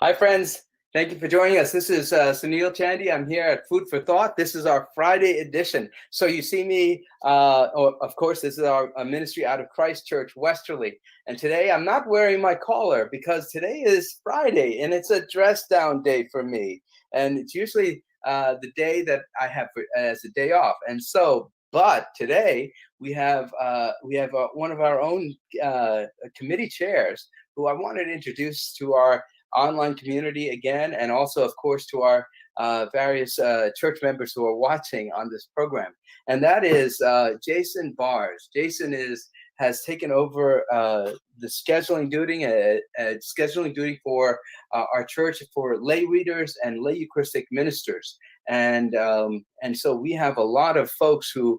Hi, friends. Thank you for joining us. This is Sunil Chandy. I'm here at Food for Thought. This is our Friday edition. So you see me, of course, this is our ministry out of Christchurch, Westerly. And today I'm not wearing my collar because today is Friday and it's a dress down day for me. And it's usually the day that I have as a day off. But today we have one of our own committee chairs who I wanted to introduce to our online community again, and also, of course, to our various church members who are watching on this program. And that is Jason Bars. Jason has taken over the scheduling duty for our church for lay readers and lay Eucharistic ministers. And so we have a lot of folks who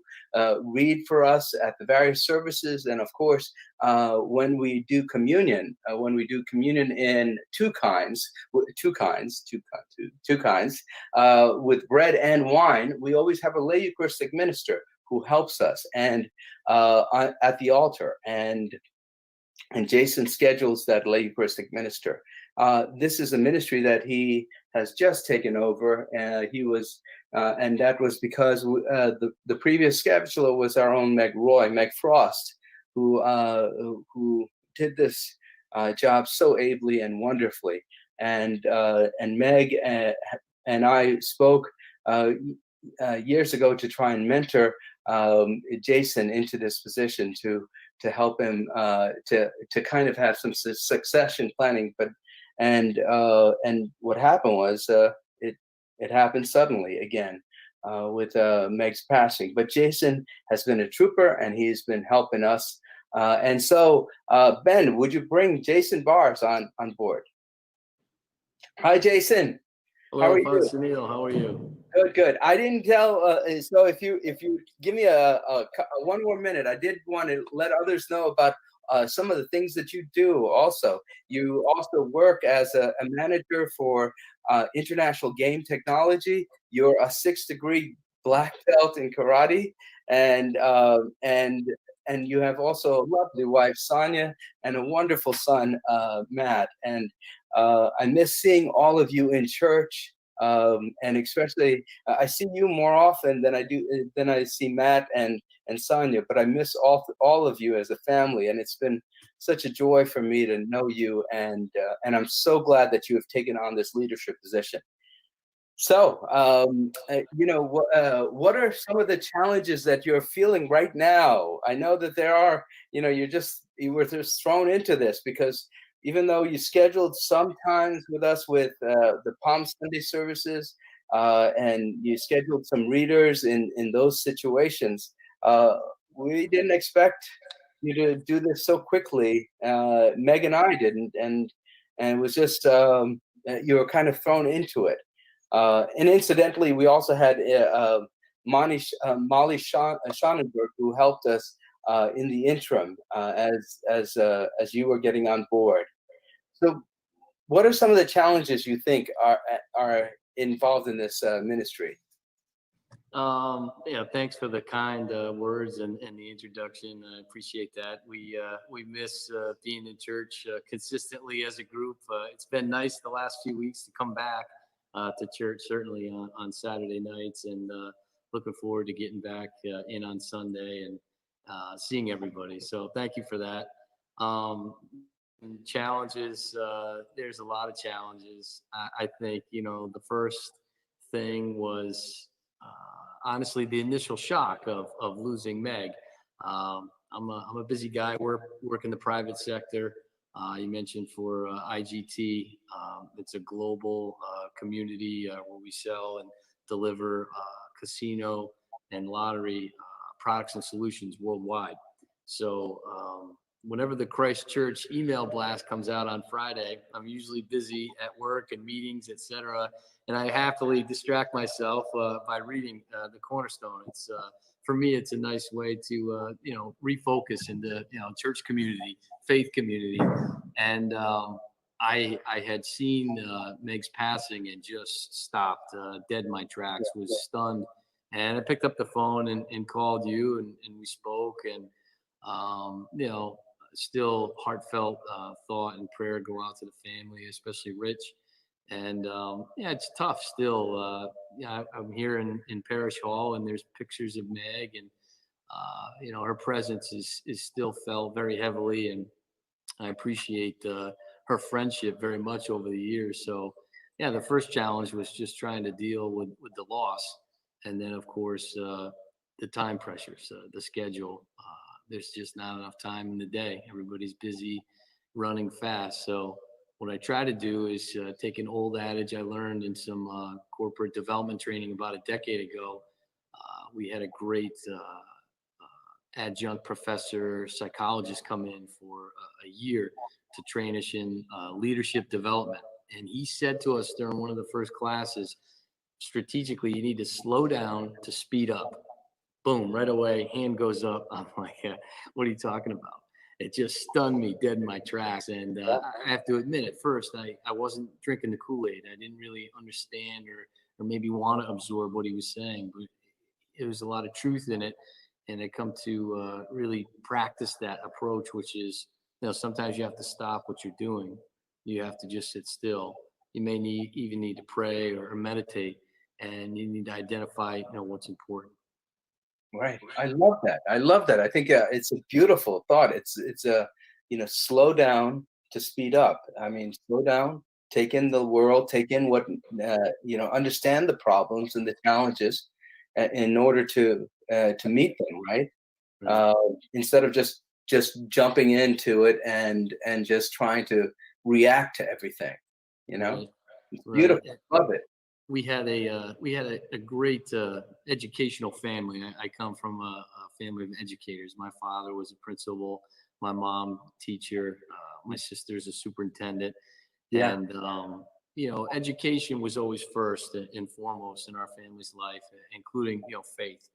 read for us at the various services, and of course, when we do communion in two kinds, with bread and wine, we always have a lay Eucharistic minister who helps us and at the altar, and Jason schedules that lay Eucharistic minister. This is a ministry that he has just taken over. And that was because the previous scheduler was our own Meg Frost, who did this job so ably and wonderfully. And Meg and I spoke years ago to try and mentor Jason into this position to help him to kind of have some succession planning. And what happened was it happened suddenly again with Meg's passing. But Jason has been a trooper and he's been helping us. And so, Ben, would you bring Jason Bars on board? Hi, Jason. Hello, How are you? Sunil. How are you? Good. I didn't tell. So if you give me a one more minute, I did want to let others know about some of the things that you do. Also, you also work as a manager for international game technology. You're a 6th degree black belt in karate, and you have also a lovely wife, Sonia, and a wonderful son, Matt. And I miss seeing all of you in church. And especially, I see you more often than I see Matt and Sonia. But I miss all of you as a family, and it's been such a joy for me to know you. And I'm so glad that you have taken on this leadership position. So, what are some of the challenges that you're feeling right now? I know that there are. You were just thrown into this because even though you scheduled sometimes with us with the Palm Sunday services, and you scheduled some readers in those situations, we didn't expect you to do this so quickly. Meg and I didn't, and it was just you were kind of thrown into it. And incidentally, we also had Molly Schonenberg, who helped us in the interim as you were getting on board. So, what are some of the challenges you think are involved in this ministry? Thanks for the kind words and the introduction. I appreciate that. We miss being in church consistently as a group. It's been nice the last few weeks to come back to church, certainly on Saturday nights, and looking forward to getting back in on Sunday and seeing everybody. So thank you for that. Challenges, there's a lot of challenges. I think, the first thing was honestly the initial shock of losing Meg. I'm a busy guy, work in the private sector. You mentioned for IGT, it's a global community where we sell and deliver casino and lottery products and solutions worldwide. So whenever the Christchurch email blast comes out on Friday, I'm usually busy at work and meetings, etc. And I happily distract myself by reading the Cornerstone. It's for me, it's a nice way to refocus in the church community, faith community. And I had seen Meg's passing and just stopped dead in my tracks, was stunned. And I picked up the phone and called you, and we spoke, and still heartfelt thought and prayer go out to the family, especially Rich. And yeah, it's tough still. Yeah, I'm here in Parish Hall, and there's pictures of Meg, and you know, her presence is still felt very heavily, and I appreciate her friendship very much over the years. So yeah, the first challenge was just trying to deal with the loss, and then of course the time pressures, the schedule. There's just not enough time in the day. Everybody's busy, running fast. So what I try to do is take an old adage I learned in some corporate development training about a decade ago. We had a great adjunct professor psychologist come in for a year to train us in leadership development. And he said to us during one of the first classes, strategically, you need to slow down to speed up. Boom, right away, hand goes up. I'm like, what are you talking about? It just stunned me dead in my tracks. And I have to admit, at first, I wasn't drinking the Kool-Aid. I didn't really understand or maybe want to absorb what he was saying, but it was a lot of truth in it. And I come to really practice that approach, which is, you know, sometimes you have to stop what you're doing. You have to just sit still. You may even need to pray or meditate, and you need to identify, you know, what's important. Right. I love that. I love that. I think it's a beautiful thought. It's a, slow down to speed up. I mean, slow down, take in the world, take in what, understand the problems and the challenges in order to meet them, right? Right. Uh, Instead of just jumping into it and just trying to react to everything, you know? Right. It's Right. beautiful. Love it. We had a great educational family. I come from a family of educators. My father was a principal, my mom teacher, my sister's a superintendent, Yeah. and you know, education was always first and foremost in our family's life, including, you know, faith.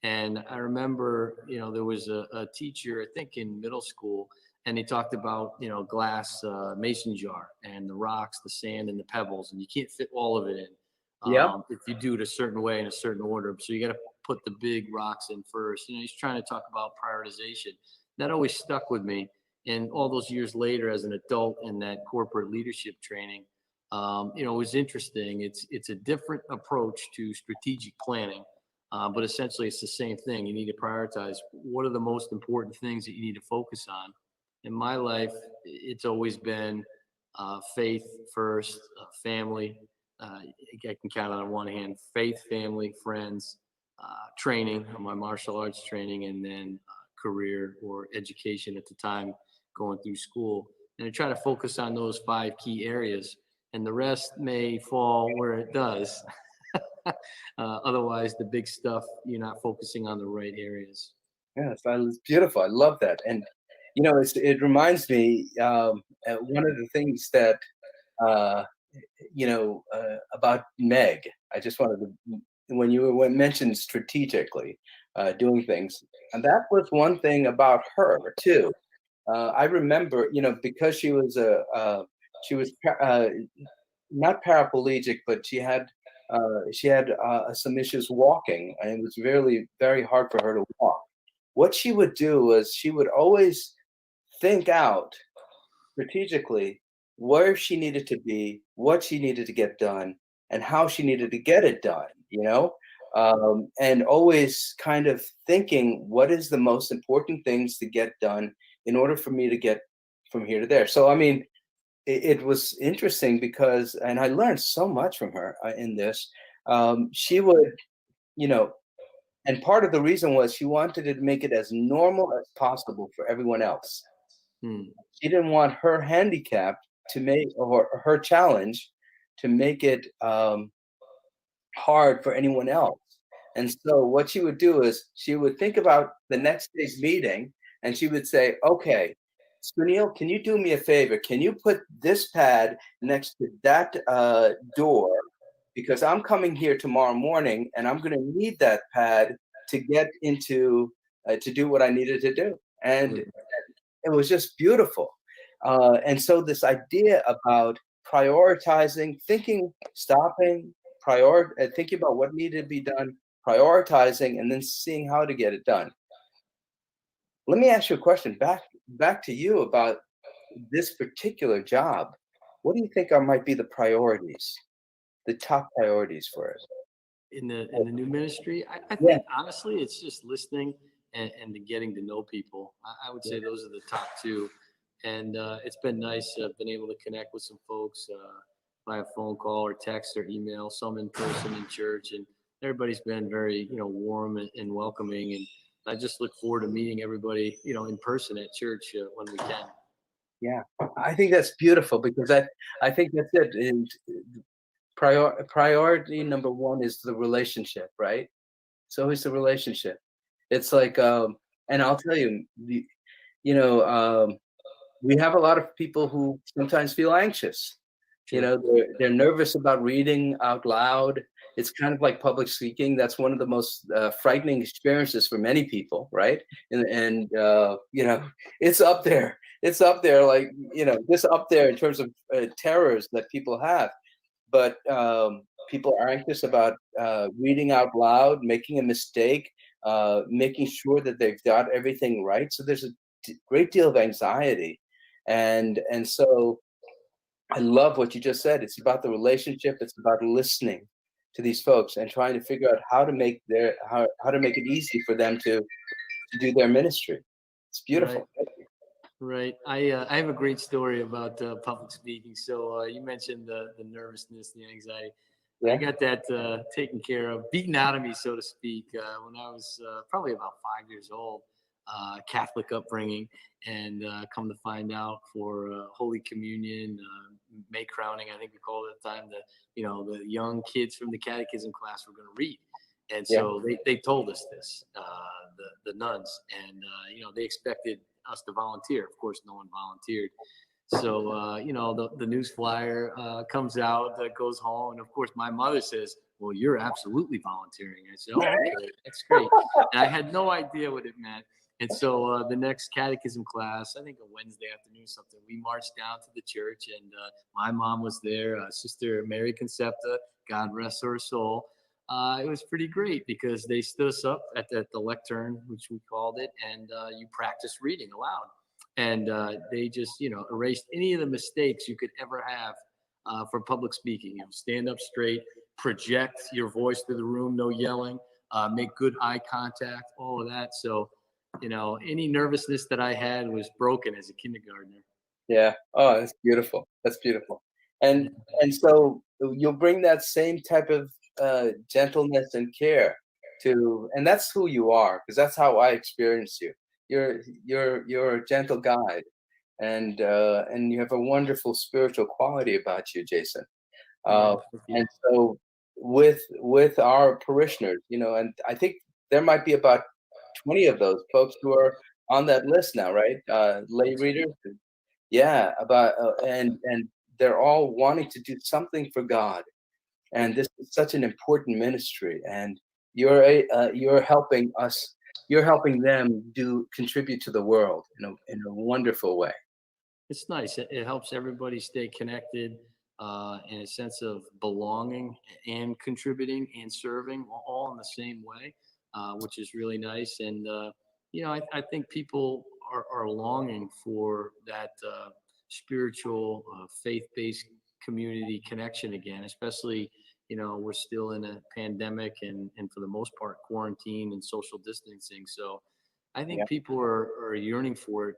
And I remember, you know, there was a teacher, I think in middle school, and he talked about, you know, glass mason jar and the rocks, the sand, and the pebbles, and you can't fit all of it in Yep. if you do it a certain way in a certain order. So you got to put the big rocks in first. You know, he's trying to talk about prioritization. That always stuck with me. And all those years later, as an adult in that corporate leadership training, you know, it was interesting. It's a different approach to strategic planning, but essentially it's the same thing. You need to prioritize what are the most important things that you need to focus on. In my life, it's always been faith first, family. I can count on one hand faith, family, friends, training, my martial arts training, and then career or education at the time going through school. And I try to focus on those five key areas, and the rest may fall where it does. Otherwise, the big stuff, you're not focusing on the right areas. Yeah, it's beautiful. I love that. And it reminds me, one of the things that uh, about Meg. I just wanted to, when mentioned strategically doing things, and that was one thing about her too. I remember, because she was not paraplegic, but she had some issues walking, and it was really very hard for her to walk. What she would do was she would always think out strategically where she needed to be, what she needed to get done, and how she needed to get it done, and always kind of thinking what is the most important things to get done in order for me to get from here to there. So, I mean, it was interesting because, and I learned so much from her in this. She would, you know, and part of the reason was she wanted to make it as normal as possible for everyone else. Hmm. She didn't want her handicap to make, or her challenge to make it hard for anyone else. And so what she would do is she would think about the next day's meeting and she would say, okay, Sunil, can you do me a favor? Can you put this pad next to that door? Because I'm coming here tomorrow morning and I'm going to need that pad to get into, to do what I needed to do. And Right. it was just beautiful. And so this idea about prioritizing, thinking, stopping, thinking about what needed to be done, prioritizing, and then seeing how to get it done. Let me ask you a question back to you about this particular job. what do you think might be the priorities, the top priorities for it? In the new ministry, I Yeah, think honestly, it's just listening and the getting to know people. I would say those are the top two. And it's been nice. I've been able to connect with some folks via phone call or text or email, some in person in church, and everybody's been very, warm and welcoming. And I just look forward to meeting everybody, in person at church when we can. yeah. I think that's beautiful because I think that's it. And priority number one is the relationship, right? It's always the relationship. It's like, and I'll tell you, you know, um, we have a lot of people who sometimes feel anxious. Sure. They're nervous about reading out loud. It's kind of like public speaking. That's one of the most frightening experiences for many people, right? And it's up there. It's up there, like just up there in terms of terrors that people have. But people are anxious about reading out loud, making a mistake, making sure that they've got everything right. So there's a great deal of anxiety, and so I love what you just said. It's about the relationship. It's about listening to these folks and trying to figure out how to make it easy for them to do their ministry. It's Right. beautiful. Right. I have a great story about public speaking. So you mentioned the nervousness, the anxiety. I Yeah, got that taken care of, beaten out of me, so to speak, when I was probably about 5 years old. Catholic upbringing, and come to find out for Holy Communion, May crowning, I think we called it at the time. The young kids from the catechism class were going to read, and yeah, so they told us this, the nuns, and they expected us to volunteer. Of course, no one volunteered. So, the news flyer comes out that goes home. And of course, my mother says, "Well, you're absolutely volunteering." I said, "Oh, okay, that's great." And I had no idea what it meant. And so the next catechism class, I think a Wednesday afternoon or something, we marched down to the church, and my mom was there, Sister Mary Concepta, God rest her soul. It was pretty great because they stood us up at the lectern, which we called it, and you practice reading aloud. And they just, erased any of the mistakes you could ever have for public speaking. Stand up straight, project your voice through the room, no yelling, make good eye contact, all of that. So, any nervousness that I had was broken as a kindergartner. yeah. Oh, that's beautiful. That's beautiful. And and so you'll bring that same type of gentleness and care and that's who you are, because that's how I experience you. You're a gentle guide, and you have a wonderful spiritual quality about you, Jason. Uh, Oh, thank you. and so with our parishioners, and I think there might be about 20 of those folks who are on that list now, right? Lay That's readers. Yeah, about and they're all wanting to do something for God, and this is such an important ministry. And you're helping us. You're helping them contribute to the world in a wonderful way. It's nice. It helps everybody stay connected, in a sense of belonging and contributing and serving all in the same way, which is really nice. And, I think people are longing for that spiritual, faith-based community connection again, especially, we're still in a pandemic and for the most part quarantine and social distancing. So I Yeah. think people are yearning for it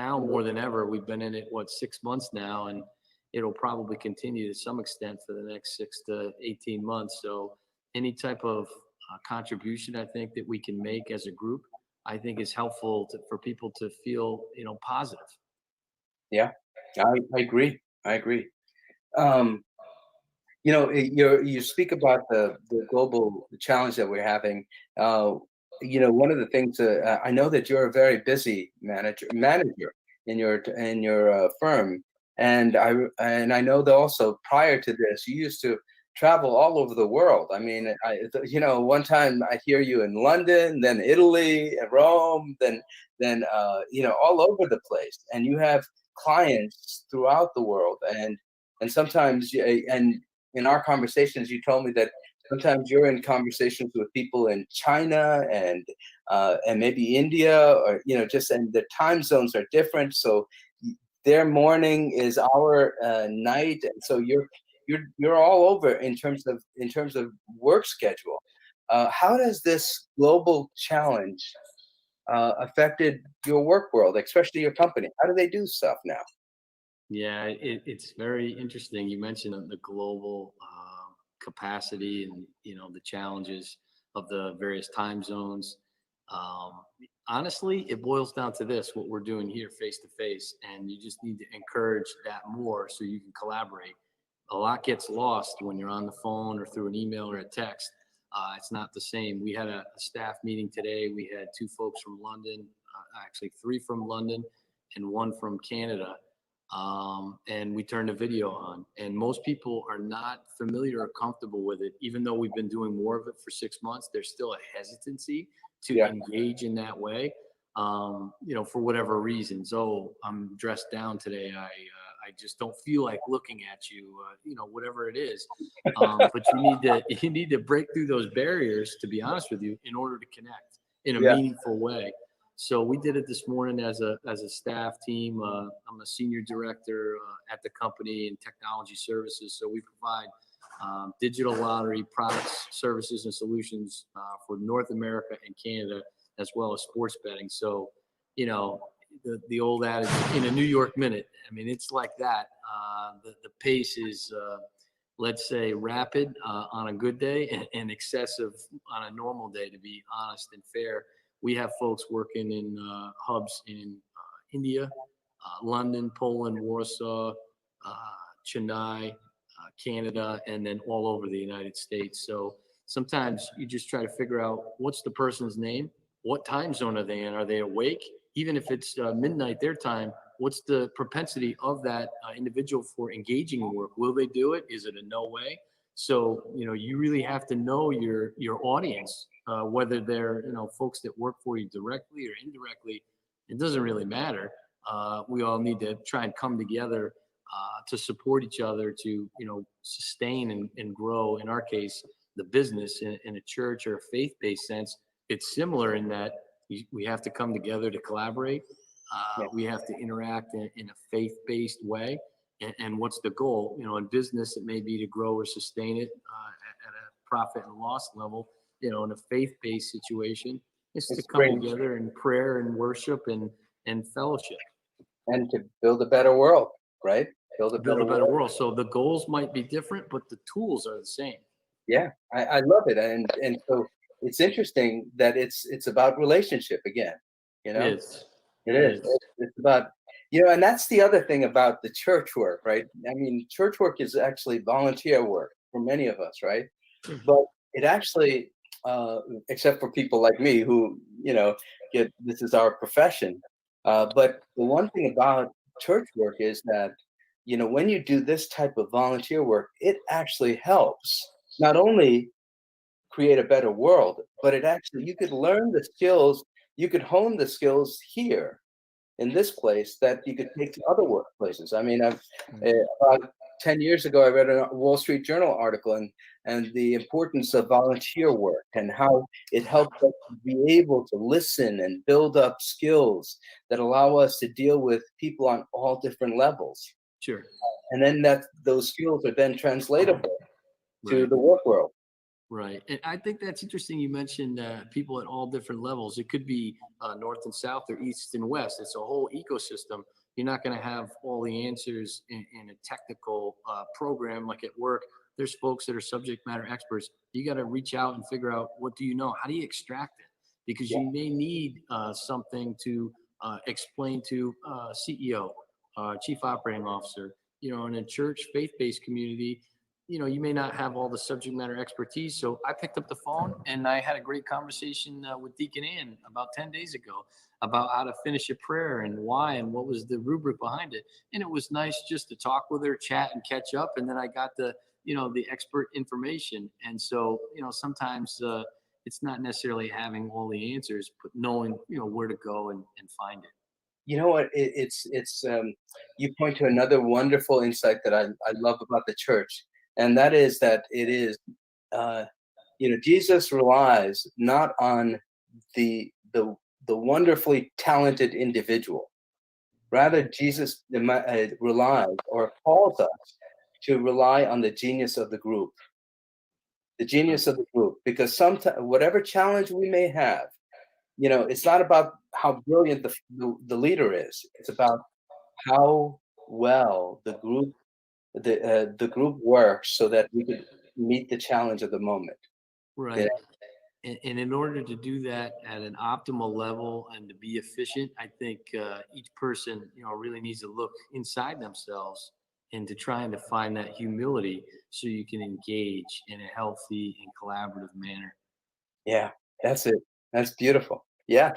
now more than ever. We've been in it, 6 months now, and it'll probably continue to some extent for the next 6 to 18 months. So any type of contribution I think that we can make as a group, I think is helpful for people to feel, positive. Yeah, I agree. I agree. Um, you speak about the global challenge that we're having. Uh, one of the things I know that you're a very busy manager in your firm, and I know that also prior to this, you used to travel all over the world. I mean, one time I hear you in London, then Italy, and Rome, then all over the place, and you have clients throughout the world, and sometimes and in our conversations, you told me that sometimes you're in conversations with people in China and maybe India, or just and the time zones are different. So their morning is our night, and so you're all over in terms of work schedule. How does this global challenge affected your work world, especially your company? How do they do stuff now? Yeah, it's very interesting. You mentioned the global capacity and the challenges of the various time zones. Um, Honestly, it boils down to this: what we're doing here, face to face, and you just need to encourage that more so you can collaborate. A lot gets lost when you're on the phone or through an email or a text. It's not the same. We had a staff meeting today. We had two folks from London, actually three from London, and one from Canada, and we turned a video on. And most people are not familiar or comfortable with it, even though we've been doing more of it for 6 months. There's still a hesitancy to Yeah, engage in that way, for whatever reasons. Oh, I'm dressed down today. I just don't feel like looking at you. Whatever it is. But you need to break through those barriers, to be honest with you, in order to connect in a yeah, meaningful way. So we did it this morning as a staff team. I'm a senior director at the company in technology services. So we provide digital lottery products, services, and solutions for North America and Canada, as well as sports betting. So, you know, the old adage, in a New York minute. I mean, it's like that. The pace is, let's say, rapid on a good day, and excessive on a normal day, to be honest and fair. We have folks working in hubs in India, London, Poland, Warsaw, Chennai, Canada, and then all over the United States. So sometimes you just try to figure out what's the person's name, what time zone are they in, are they awake? Even if it's midnight their time, what's the propensity of that individual for engaging in work? Will they do it? Is it a no way? So you really have to know your audience, whether they're folks that work for you directly or indirectly. It doesn't really matter. We all need to try and come together to support each other to sustain and grow. In our case, the business in a church or a faith-based sense, it's similar in that we have to come together to collaborate. yeah. We have to interact in a faith-based way. And what's the goal? In business, it may be to grow or sustain it at a profit and loss level. In a faith-based situation, it's to It's come great, together in prayer and worship and fellowship. and to build a better world, right? Build a Build better a better world. world. So the goals might be different, but the tools are the same. Yeah, I love it, and so it's interesting that it's about relationship again. You It know, is. it It is. is. It's about and that's the other thing about the church work, right? I mean, church work is actually volunteer work for many of us, right? Mhm. But it actually, except for people like me who get this is our profession. But the one thing about church work is that when you do this type of volunteer work, it actually helps not only create a better world, but it actually you could learn the skills, you could hone the skills here in this place that you could take to other workplaces. I mean, uh, about 10 years ago, I read a Wall Street Journal article and the importance of volunteer work and how it helps us to be able to listen and build up skills that allow us to deal with people on all different levels. Sure. And then that those skills are then translatable to Right. the work world. Right. And I think that's interesting. You mentioned people at all different levels. It could be north and south or east and west. It's a whole ecosystem. You're not going to have all the answers in a technical program like at work. There's folks that are subject matter experts. You got to reach out and figure out, what do you know? How do you extract it? Because Yeah. you may need something to explain to CEO, chief operating officer. In a church faith-based community, you may not have all the subject matter expertise. So I picked up the phone and I had a great conversation with Deacon Ann about 10 days ago about how to finish a prayer and why and what was the rubric behind it. And it was nice just to talk with her, chat and catch up. And then I got the expert information. And so, sometimes it's not necessarily having all the answers, but knowing, where to go and find it. You know what? You point to another wonderful insight that I love about the church, and that is that it is, uh, Jesus relies not on the the the wonderfully talented individual, Rather, Jesus relies or calls us to rely on the genius of the group, the Right. genius of the group, because sometimes whatever challenge we may have, it's not about how brilliant the leader is. It's about how well the group works so that we could meet the challenge of the moment. Yeah, Right. And in order to do that at an optimal level and to be efficient, I think each person, really needs to look inside themselves and to trying to find that humility so you can engage in a healthy and collaborative manner. yeah, that's it. That's beautiful. Yeah,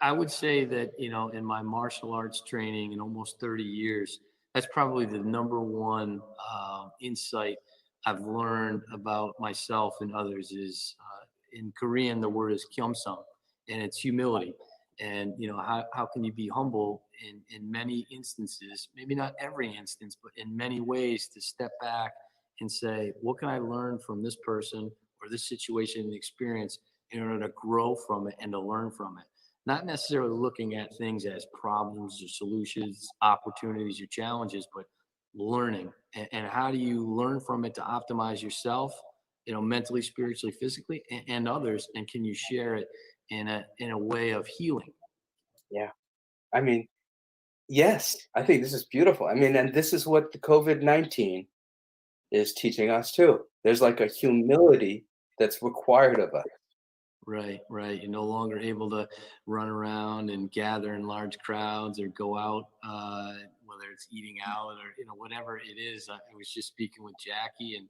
I would say that, in my martial arts training in almost 30 years, that's probably the number one insight I've learned about myself and others is in Korean, the word is kyomsung, and it's humility. And, how can you be humble in many instances, maybe not every instance, but in many ways to step back and say, what can I learn from this person or this situation and experience in order to grow from it and to learn from it. Not necessarily looking at things as problems or solutions, opportunities or challenges, but learning. And how do you learn from it to optimize yourself, mentally, spiritually, physically, and others? And can you share it in a way of healing? yeah. I mean, yes, I think this is beautiful. I mean, and this is what the COVID-19 is teaching us too. There's like a humility that's required of us. Right, right. You're no longer able to run around and gather in large crowds or go out, whether it's eating out or whatever it is. I was just speaking with Jackie,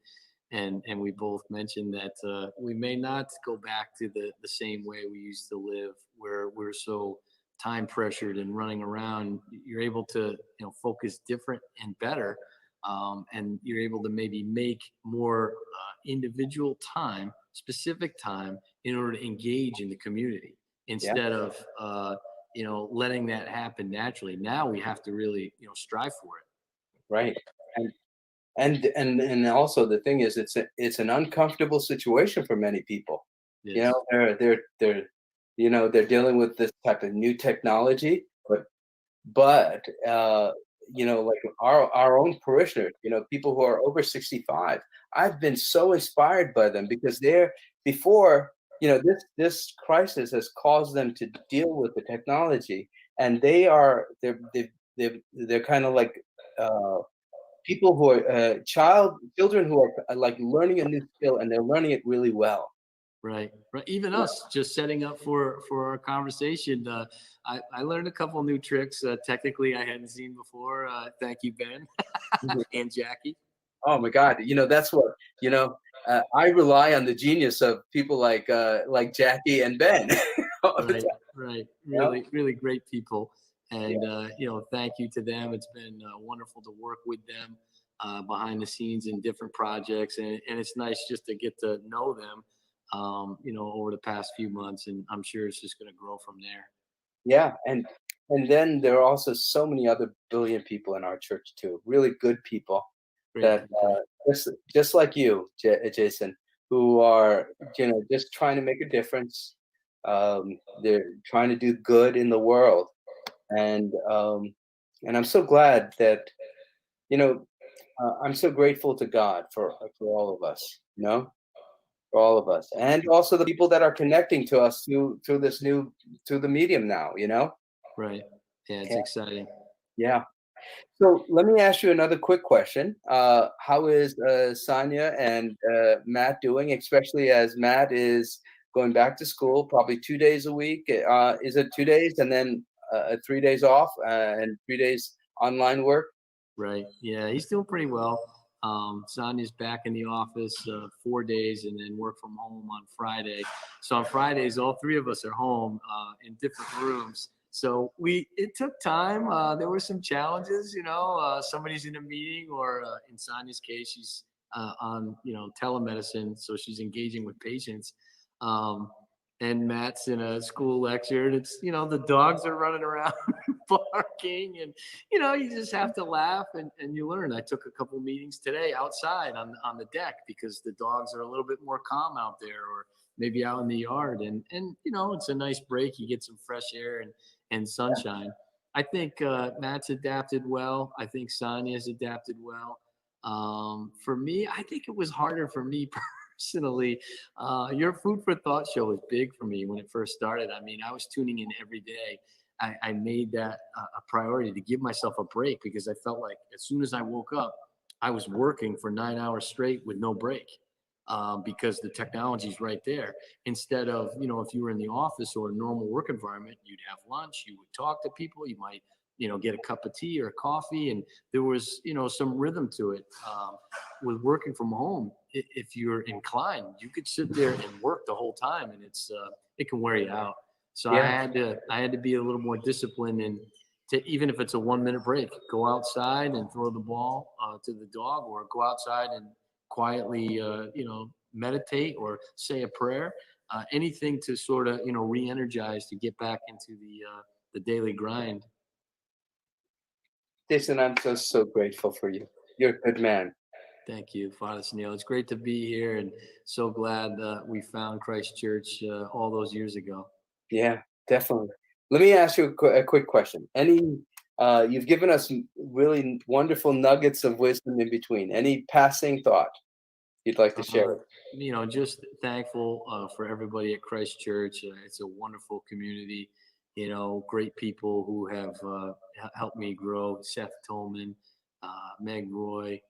and we both mentioned that we may not go back to the same way we used to live, where we're so time pressured and running around. You're able to focus different and better, and you're able to maybe make more individual time, specific time in order to engage in the community Yeah, instead of letting that happen naturally. Now we have to really strive for it. right. And and also the thing is, it's an uncomfortable situation for many people. Yes. They're dealing with this type of new technology, but like our own parishioners, people who are over 65, I've been so inspired by them because they're before, this crisis has caused them to deal with the technology, and they're kind of like uh, people who are children who are like learning a new skill, and they're learning it really well. Right, right. Even Yeah. us, just setting up for our conversation. I learned a couple new tricks. Technically, I hadn't seen before. Thank you, Ben Mhm. and Jackie. Oh my God, that's what I rely on the genius of people like Jackie and Ben all the Right, time. right. You know? Really, really great people. Yeah, And, thank you to them. It's been wonderful to work with them behind the scenes in different projects. And it's nice just to get to know them, over the past few months. And I'm sure it's just going to grow from there. yeah, and then there are also so many other brilliant people in our church too, really good people Great that people. just like you, Jason, who are just trying to make a difference. They're trying to do good in the world, and I'm so glad that you know I'm so grateful to God for all of us, for all of us, and also the people that are connecting to us through this new through the medium now. Right. Yeah, it's Yeah, exciting. yeah. So let me ask you another quick question. How is Sonia and Matt doing, especially as Matt is going back to school, probably 2 days a week? Is it 2 days and then 3 days off and 3 days online work? Right. Yeah, he's doing pretty well. Sonia's back in the office 4 days and then work from home on Friday. So on Fridays, all three of us are home in different rooms. So it took time. There were some challenges, somebody's in a meeting or in Sonia's case, she's on, telemedicine. So she's engaging with patients. Um, and Matt's in a school lecture and it's, the dogs are running around barking and you just have to laugh and you learn. I took a couple meetings today outside on the deck because the dogs are a little bit more calm out there or maybe out in the yard. And it's a nice break. You get some fresh air and sunshine. I think Matt's adapted well. I think Sonia's adapted well. For me, I think it was harder for me personally. Your Food for Thought show was big for me when it first started. I mean, I was tuning in every day. I made that a priority to give myself a break because I felt like as soon as I woke up, I was working for 9 hours straight with no break because the technology's right there. Instead of, if you were in the office or a normal work environment, you'd have lunch, you would talk to people, you might, get a cup of tea or coffee, and there was, some rhythm to it. With working from home, if you're inclined, you could sit there and work the whole time, and it can wear you out. So Yeah. I had to be a little more disciplined and to, even if it's a 1 minute break, go outside and throw the ball to the dog, or go outside and quietly, meditate or say a prayer, anything to sort of, re-energize to get back into the daily grind. Jason, I'm so grateful for you. You're a good man. Thank you, Father Neil. It's great to be here, and so glad we found Christ Church all those years ago. Yeah, definitely. Let me ask you a quick question. You've given us really wonderful nuggets of wisdom in between. Any passing thought you'd like to share? Just thankful for everybody at Christ Church. It's a wonderful community. Great people who have helped me grow. Seth Tolman, Meg Roy,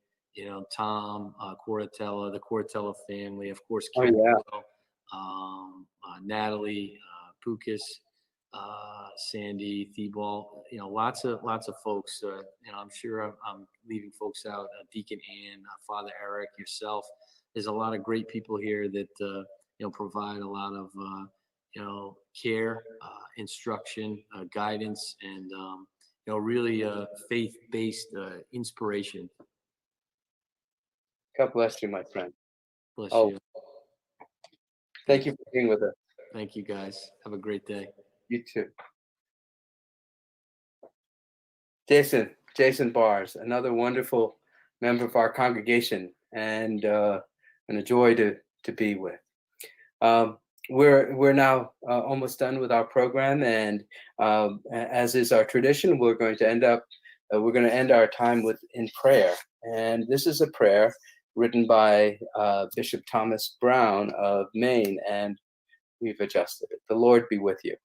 Tom Cortella, the Cortella family, of course, Oh Ken, yeah. Natalie, Pukas, Sandy, Thibault, lots of folks. I'm sure I'm leaving folks out. Deacon Ann, Father Eric, yourself. There's a lot of great people here that provide a lot of care, instruction, guidance, and really faith-based inspiration. God bless you, my friend. Bless Oh, you. thank you for being with us. Thank you, guys. Have a great day. You too. Jason Bars, another wonderful member of our congregation, and a joy to be with. We're now almost done with our program, and as is our tradition, we're going to end our time in prayer. And this is a prayer written by Bishop Thomas Brown of Maine, and we've adjusted it. The Lord be with you.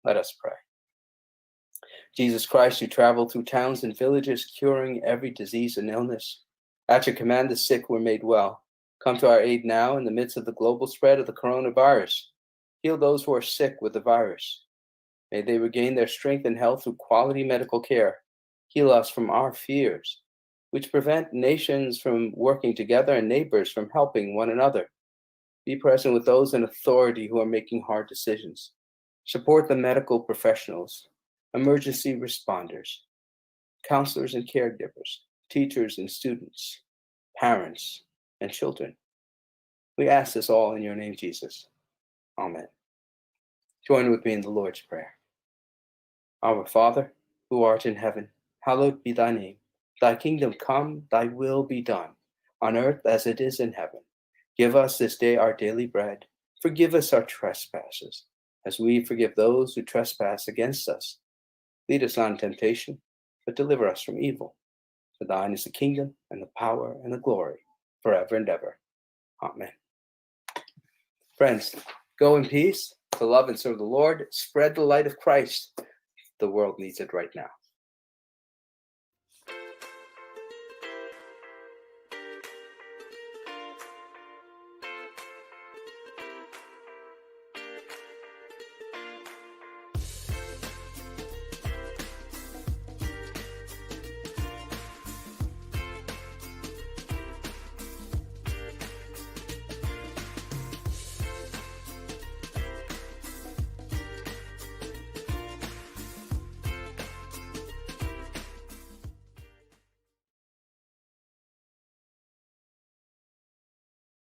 Let us pray. Jesus Christ, you travel through towns and villages, curing every disease and illness. At your command, the sick were made well. Come to our aid now in the midst of the global spread of the coronavirus. Heal those who are sick with the virus. May they regain their strength and health through quality medical care. Heal us from our fears, which prevent nations from working together and neighbors from helping one another. Be present with those in authority who are making hard decisions. Support the medical professionals, emergency responders, counselors and caregivers, teachers and students, parents and children. We ask this all in your name, Jesus. Amen. Join with me in the Lord's Prayer. Our Father, who art in heaven, hallowed be thy name. Thy kingdom come, thy will be done, on earth as it is in heaven. Give us this day our daily bread. Forgive us our trespasses, as we forgive those who trespass against us. Lead us not in temptation, but deliver us from evil. For thine is the kingdom, and the power, and the glory, forever and ever. Amen. Friends, go in peace, to love and serve the Lord. Spread the light of Christ. The world needs it right now.